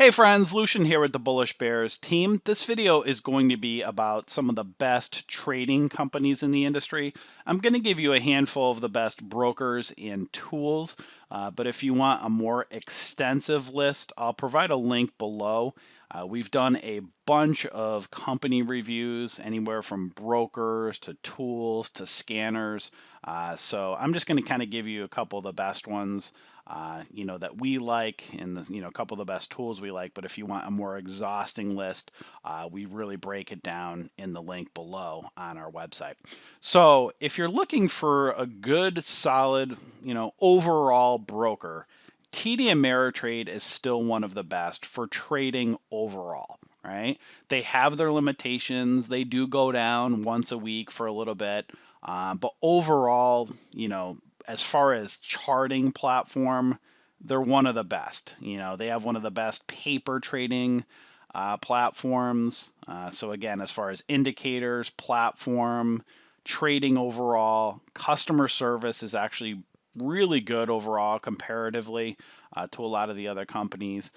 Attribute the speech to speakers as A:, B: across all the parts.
A: Hey friends, Lucian here with the Bullish Bears team. This video is going to be about some of the best trading companies in the industry. I'm going to give you a handful of the best brokers and tools, but if you want a more extensive list, I'll provide a link below. We've done a bunch of company reviews, anywhere from brokers to tools to scanners. So I'm just going to kind of give you a couple of the best ones that we like, and a couple of the best tools we like. But if you want a more exhausting list, we really break it down in the link below on our website. So if you're looking for a good, solid, overall broker, TD Ameritrade is still one of the best for trading overall. Right? They have their limitations. They do go down once a week for a little bit, but overall, as far as charting platform, they're one of the best. They have one of the best paper trading platforms. So again, as far as indicators, platform, trading overall, customer service is actually really good overall comparatively to a lot of the other companies.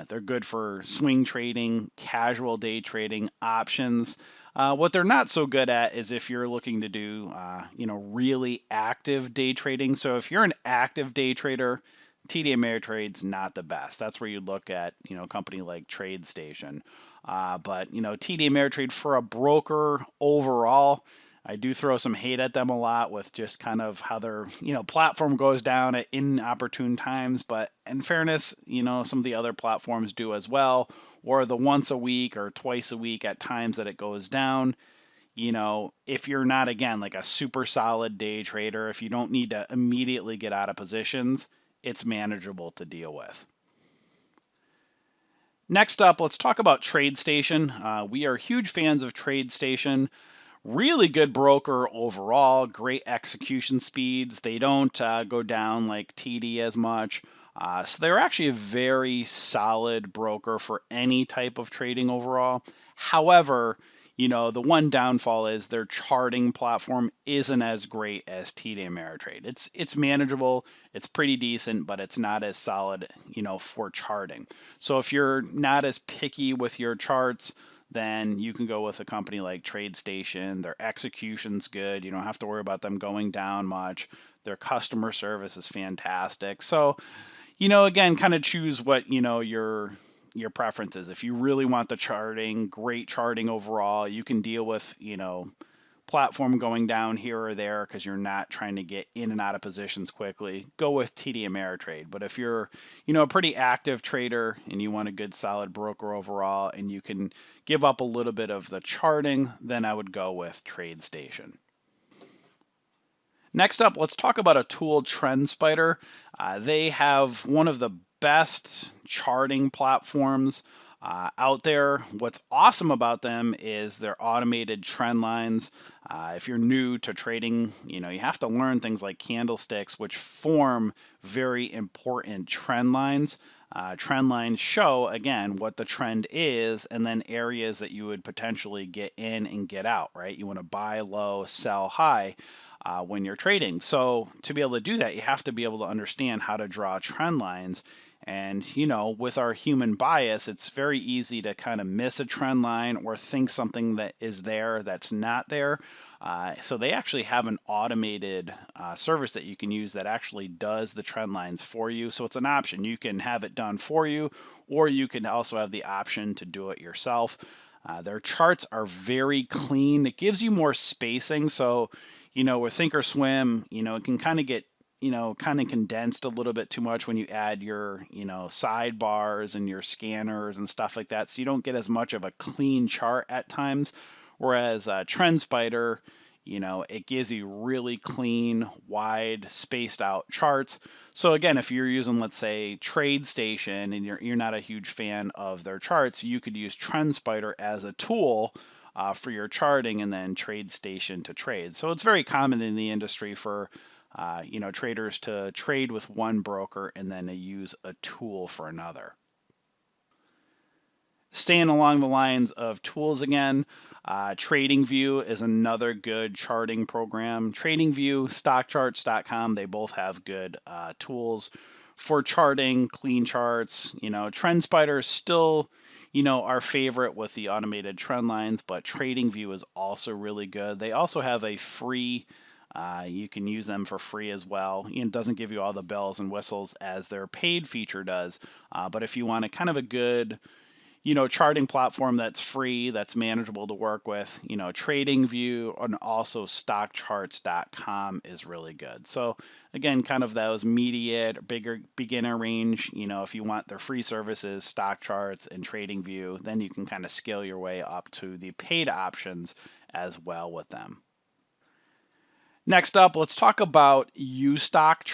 A: They're good for swing trading, casual day trading, options. What they're not so good at is if you're looking to do, really active day trading. So if you're an active day trader, TD Ameritrade's not the best. That's where you'd look at, a company like TradeStation. But TD Ameritrade for a broker overall, I do throw some hate at them a lot with just kind of how their platform goes down at inopportune times. But in fairness, some of the other platforms do as well, or the once a week or twice a week at times that it goes down. If you're not, again, like a super solid day trader, if you don't need to immediately get out of positions, it's manageable to deal with. Next up, let's talk about TradeStation. We are huge fans of TradeStation. Really good broker overall, great execution speeds. They don't go down like TD as much. So they're actually a very solid broker for any type of trading overall. However, the one downfall is their charting platform isn't as great as TD Ameritrade. It's manageable, it's pretty decent, but it's not as solid, for charting. So if you're not as picky with your charts, then you can go with a company like TradeStation. Their execution's good. You don't have to worry about them going down much. Their customer service is fantastic. So, again, kind of choose what, your preferences. If you really want the charting, great charting overall, you can deal with, platform going down here or there because you're not trying to get in and out of positions quickly, go with TD Ameritrade. But if you're, a pretty active trader and you want a good solid broker overall and you can give up a little bit of the charting, then I would go with TradeStation. Next up, let's talk about a tool, Trendspider. They have one of the best charting platforms out there. What's awesome about them is their automated trend lines. If you're new to trading, you have to learn things like candlesticks, which form very important trend lines. Trend lines show, again, what the trend is, and then areas that you would potentially get in and get out, right? You want to buy low, sell high. When you're trading. So to be able to do that, you have to be able to understand how to draw trend lines. And, with our human bias, it's very easy to kind of miss a trend line or think something that is there that's not there. So they actually have an automated service that you can use that actually does the trend lines for you. So it's an option. You can have it done for you, or you can also have the option to do it yourself. Their charts are very clean. It gives you more spacing. So, with Thinkorswim, it can kind of get, kind of condensed a little bit too much when you add your, sidebars and your scanners and stuff like that. So you don't get as much of a clean chart at times. Whereas Trendspider, it gives you really clean, wide, spaced out charts. So again, if you're using, let's say, TradeStation and you're not a huge fan of their charts, you could use Trendspider as a tool for your charting and then TradeStation to trade. So it's very common in the industry for traders to trade with one broker and then to use a tool for another. Staying along the lines of tools again, TradingView is another good charting program. TradingView, StockCharts.com, they both have good tools for charting, clean charts. Trendspider is still, our favorite with the automated trend lines, but TradingView is also really good. They also have a free, you can use them for free as well. It doesn't give you all the bells and whistles as their paid feature does, but if you want a kind of a good, charting platform that's free, that's manageable to work with, TradingView and also stockcharts.com is really good. So again, kind of those immediate, bigger beginner range, if you want their free services, stock charts and TradingView, then you can kind of scale your way up to the paid options as well with them. Next up, let's talk about Ustock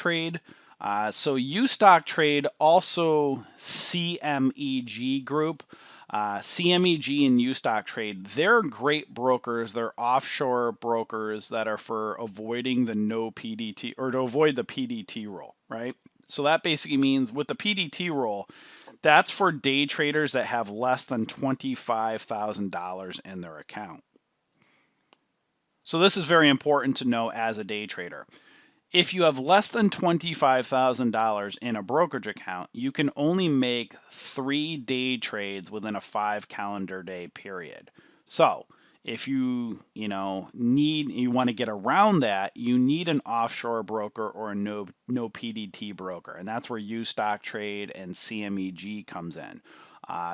A: so Ustock also CMEG Group. CMEG and Ustock, they're great brokers. They're offshore brokers that are for avoiding the no PDT or to avoid the PDT rule, right? So that basically means with the PDT rule, that's for day traders that have less than $25,000 in their account. So this is very important to know as a day trader. If you have less than $25,000 in a brokerage account, you can only make 3 day trades within a 5 calendar day period. So if you want to get around that, you need an offshore broker or a no PDT broker, and that's where Ustock and CMEG comes in.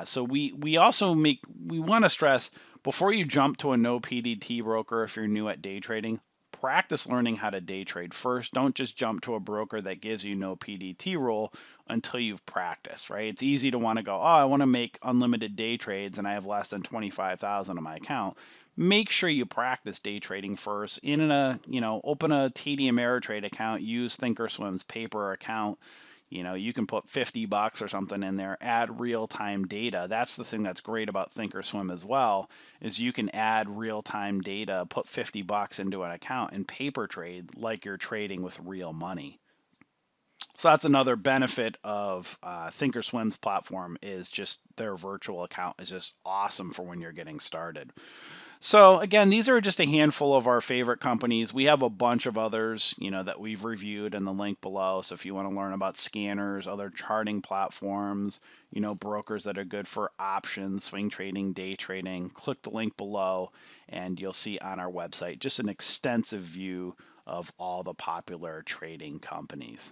A: So we also want to stress, before you jump to a no PDT broker, if you're new at day trading, practice learning how to day trade first. Don't just jump to a broker that gives you no PDT rule until you've practiced, right? It's easy to want to go, oh, I want to make unlimited day trades and I have less than 25,000 in my account. Make sure you practice day trading first. Open a TD Ameritrade account, use Thinkorswim's paper account. You can put $50 or something in there, add real-time data. That's the thing that's great about Thinkorswim as well, is you can add real-time data, put $50 into an account and paper trade like you're trading with real money. So that's another benefit of Thinkorswim's platform, is just their virtual account is just awesome for when you're getting started. So again, these are just a handful of our favorite companies. We have a bunch of others, that we've reviewed in the link below. So if you want to learn about scanners, other charting platforms, brokers that are good for options, swing trading, day trading, click the link below and you'll see on our website just an extensive view of all the popular trading companies.